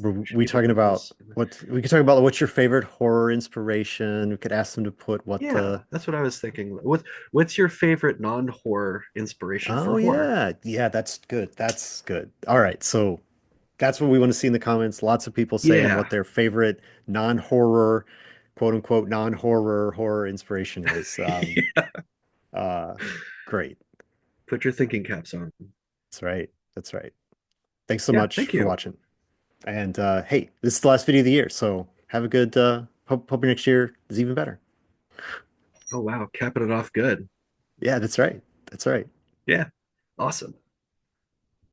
Were what should we people talking put about this? what we could talk about what's your favorite horror inspiration? We could ask them to put what Yeah, the that's what I was thinking. What's your favorite non-horror inspiration Oh for horror? yeah. Yeah, that's good. That's good. All right. So that's what we want to see in the comments. Lots of people saying Yeah. what their favorite non-horror, quote unquote, non-horror horror inspiration is. Yeah. Uh, Great. Put your thinking caps on. That's right. That's right. Thanks so Yeah, much thank for you. watching. And hey, this is the last video of the year, so have a good hope your next year is even better. Oh wow, capping it off good. Yeah, that's right. That's right. Yeah, awesome.